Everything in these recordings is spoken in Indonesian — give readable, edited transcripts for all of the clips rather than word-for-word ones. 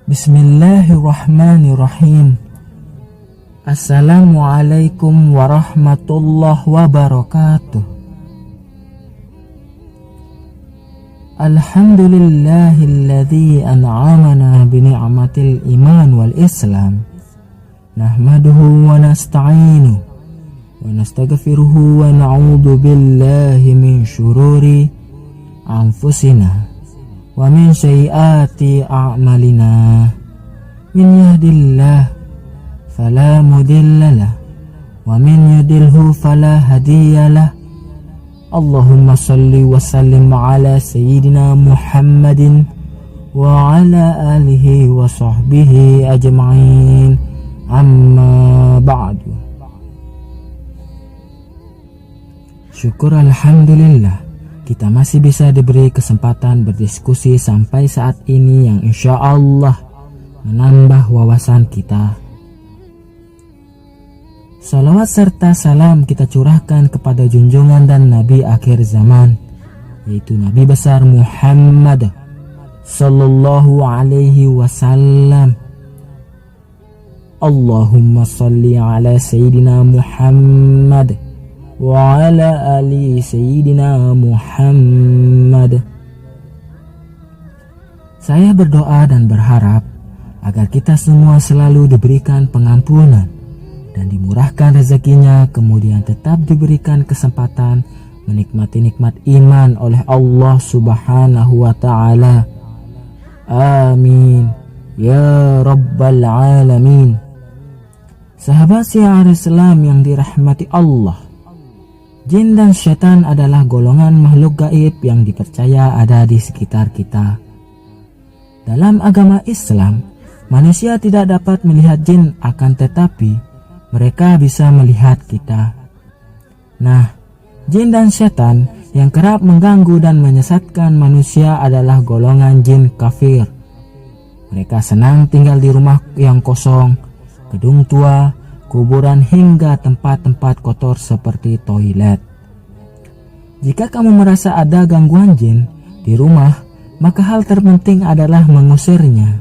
Bismillahirrahmanirrahim. Assalamualaikum warahmatullahi wabarakatuh. Alhamdulillahilladzi an'amana bini'matil iman wal islam. Nahmaduhu wa nasta'inu wa nastaghfiruhu wa na'udzu billahi min syururi anfusina wa min sayyiati a'malina. Min yahdillah fala mudhillalah wa min yudlilhu fala hadiyalah. Allahumma salli wa sallim ala sayyidina Muhammadin wa ala alihi wa sahbihi ajma'in. Amma ba'du. Syukur alhamdulillah, kita masih bisa diberi kesempatan berdiskusi sampai saat ini yang insya Allah menambah wawasan kita. Salawat serta salam kita curahkan kepada junjungan dan Nabi akhir zaman, yaitu Nabi besar Muhammad sallallahu alaihi wasallam. Allahumma salli ala Sayyidina Muhammad wa ala ali Sayyidina Muhammad. Saya berdoa dan berharap agar kita semua selalu diberikan pengampunan dan dimurahkan rezekinya, kemudian tetap diberikan kesempatan menikmati nikmat iman oleh Allah Subhanahu wa ta'ala. Amin ya rabbal alamin. Sahabat syiar Islam yang dirahmati Allah, jin dan syaitan adalah golongan makhluk gaib yang dipercaya ada di sekitar kita. Dalam agama Islam, manusia tidak dapat melihat jin, akan tetapi mereka bisa melihat kita. Nah, jin dan setan yang kerap mengganggu dan menyesatkan manusia adalah golongan jin kafir. Mereka senang tinggal di rumah yang kosong, gedung tua, kuburan hingga tempat-tempat kotor seperti toilet. Jika kamu merasa ada gangguan jin di rumah, maka hal terpenting adalah mengusirnya.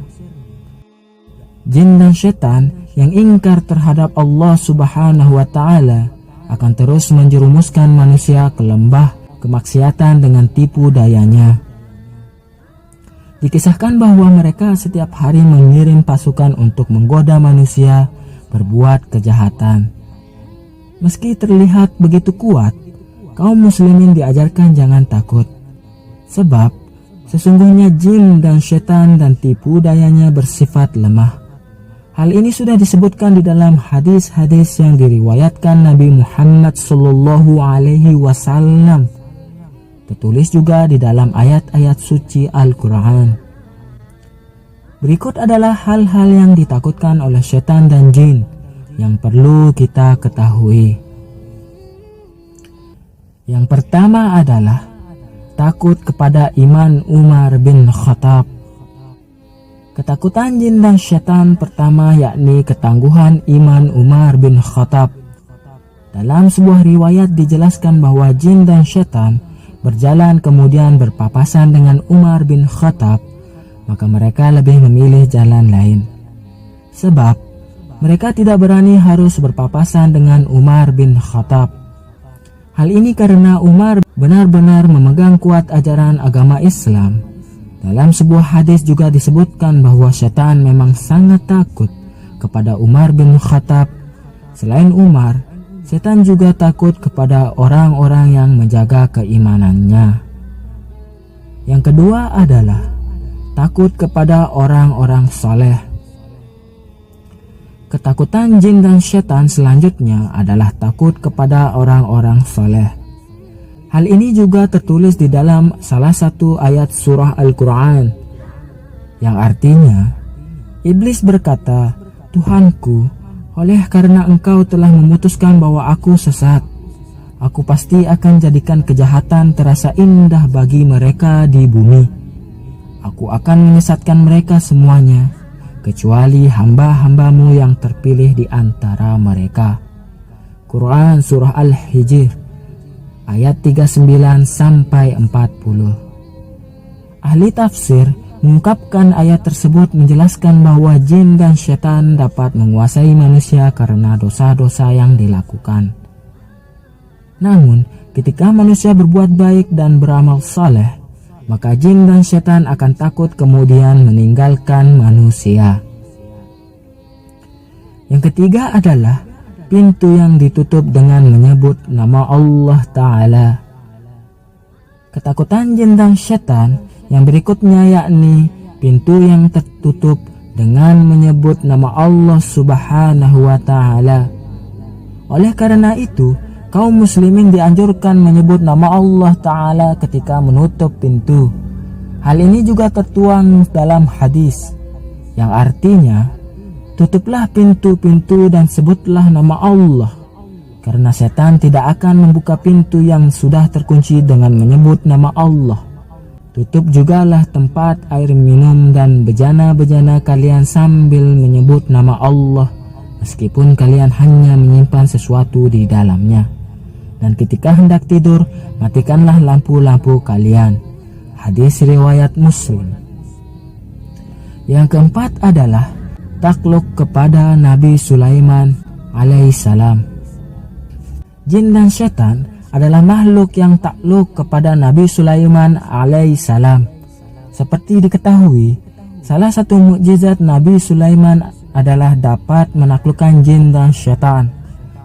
Jin dan setan yang ingkar terhadap Allah Subhanahu wa ta'ala akan terus menjerumuskan manusia ke lembah kemaksiatan dengan tipu dayanya. Dikisahkan bahwa mereka setiap hari mengirim pasukan untuk menggoda manusia berbuat kejahatan. Meski terlihat begitu kuat, kaum muslimin diajarkan jangan takut, sebab sesungguhnya jin dan setan dan tipu dayanya bersifat lemah. Hal ini sudah disebutkan di dalam hadis-hadis yang diriwayatkan Nabi Muhammad sallallahu alaihi wasallam. Tertulis juga di dalam ayat-ayat suci Al-Quran. Berikut adalah hal-hal yang ditakutkan oleh setan dan jin yang perlu kita ketahui. Yang pertama adalah takut kepada iman Umar bin Khattab. Ketakutan jin dan setan pertama yakni ketangguhan iman Umar bin Khattab. Dalam sebuah riwayat dijelaskan bahwa jin dan setan berjalan kemudian berpapasan dengan Umar bin Khattab, maka mereka lebih memilih jalan lain. Sebab mereka tidak berani harus berpapasan dengan Umar bin Khattab. Hal ini karena Umar benar-benar memegang kuat ajaran agama Islam. Dalam sebuah hadis juga disebutkan bahwa setan memang sangat takut kepada Umar bin Khattab. Selain Umar, setan juga takut kepada orang-orang yang menjaga keimanannya. Yang kedua adalah takut kepada orang-orang soleh. Ketakutan jin dan setan selanjutnya adalah takut kepada orang-orang soleh. Hal ini juga tertulis di dalam salah satu ayat surah Al-Quran, yang artinya, iblis berkata, Tuhanku, oleh karena engkau telah memutuskan bahwa aku sesat, aku pasti akan jadikan kejahatan terasa indah bagi mereka di bumi. Aku akan menyesatkan mereka semuanya, kecuali hamba-hambamu yang terpilih di antara mereka. Quran Surah Al-Hijr ayat 39 sampai 40. Ahli tafsir mengungkapkan ayat tersebut menjelaskan bahwa jin dan setan dapat menguasai manusia karena dosa-dosa yang dilakukan. Namun, ketika manusia berbuat baik dan beramal saleh, maka jin dan setan akan takut kemudian meninggalkan manusia. Yang ketiga adalah pintu yang ditutup dengan menyebut nama Allah Ta'ala. Ketakutan jin dan setan yang berikutnya yakni pintu yang tertutup dengan menyebut nama Allah Subhanahu wa Ta'ala. Oleh karena itu, kaum muslimin dianjurkan menyebut nama Allah Ta'ala ketika menutup pintu. Hal ini juga tertuang dalam hadis, yang artinya, tutuplah pintu-pintu dan sebutlah nama Allah, karena setan tidak akan membuka pintu yang sudah terkunci dengan menyebut nama Allah. Tutup jugalah tempat air minum dan bejana-bejana kalian sambil menyebut nama Allah, meskipun kalian hanya menyimpan sesuatu di dalamnya. Dan ketika hendak tidur, matikanlah lampu-lampu kalian. Hadis riwayat Muslim. Yang keempat adalah takluk kepada Nabi Sulaiman alaihissalam. Jin dan setan adalah makhluk yang takluk kepada Nabi Sulaiman alaihissalam. Seperti diketahui, salah satu mukjizat Nabi Sulaiman adalah dapat menaklukkan jin dan setan,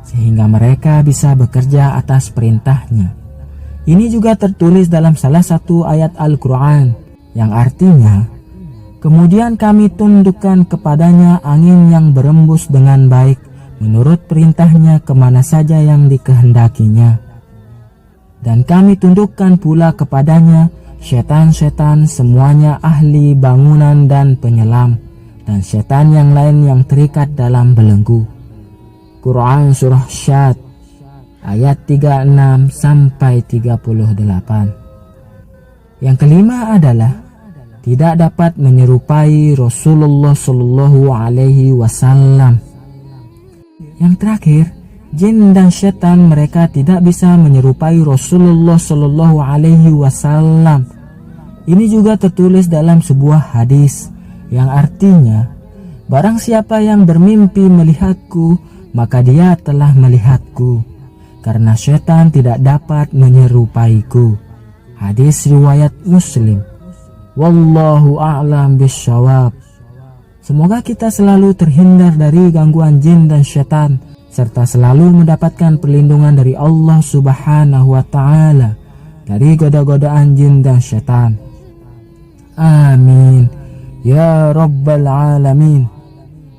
sehingga mereka bisa bekerja atas perintahnya. Ini juga tertulis dalam salah satu ayat Al-Quran, yang artinya, kemudian kami tundukkan kepadanya angin yang berembus dengan baik, menurut perintahnya kemana saja yang dikehendakinya. Dan kami tundukkan pula kepadanya setan-setan semuanya ahli bangunan dan penyelam, dan setan yang lain yang terikat dalam belenggu. Quran Surah Syad ayat 36 sampai 38. Yang kelima adalah tidak dapat menyerupai Rasulullah Shallallahu Alaihi Wasallam. Yang terakhir, jin dan setan mereka tidak bisa menyerupai Rasulullah Shallallahu Alaihi Wasallam. Ini juga tertulis dalam sebuah hadis yang artinya, barang siapa yang bermimpi melihatku, maka dia telah melihatku, karena setan tidak dapat menyerupaiku. Hadis riwayat Muslim. Wallahu a'lam bishawab. Semoga kita selalu terhindar dari gangguan jin dan setan, serta selalu mendapatkan perlindungan dari Allah Subhanahu wa Ta'ala dari goda-godaan jin dan setan. Amin ya Rabbal Alamin.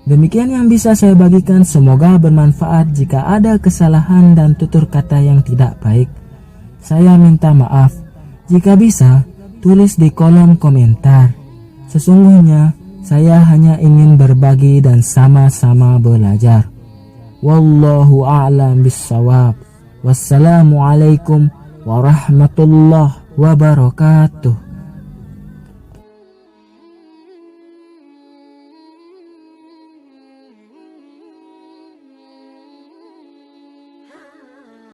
Demikian yang bisa saya bagikan, semoga bermanfaat. Jika ada kesalahan dan tutur kata yang tidak baik, saya minta maaf. Jika bisa, tulis di kolom komentar. Sesungguhnya saya hanya ingin berbagi dan sama-sama belajar. Wallahu a'lam bissawab. Wassalamualaikum warahmatullahi wabarakatuh.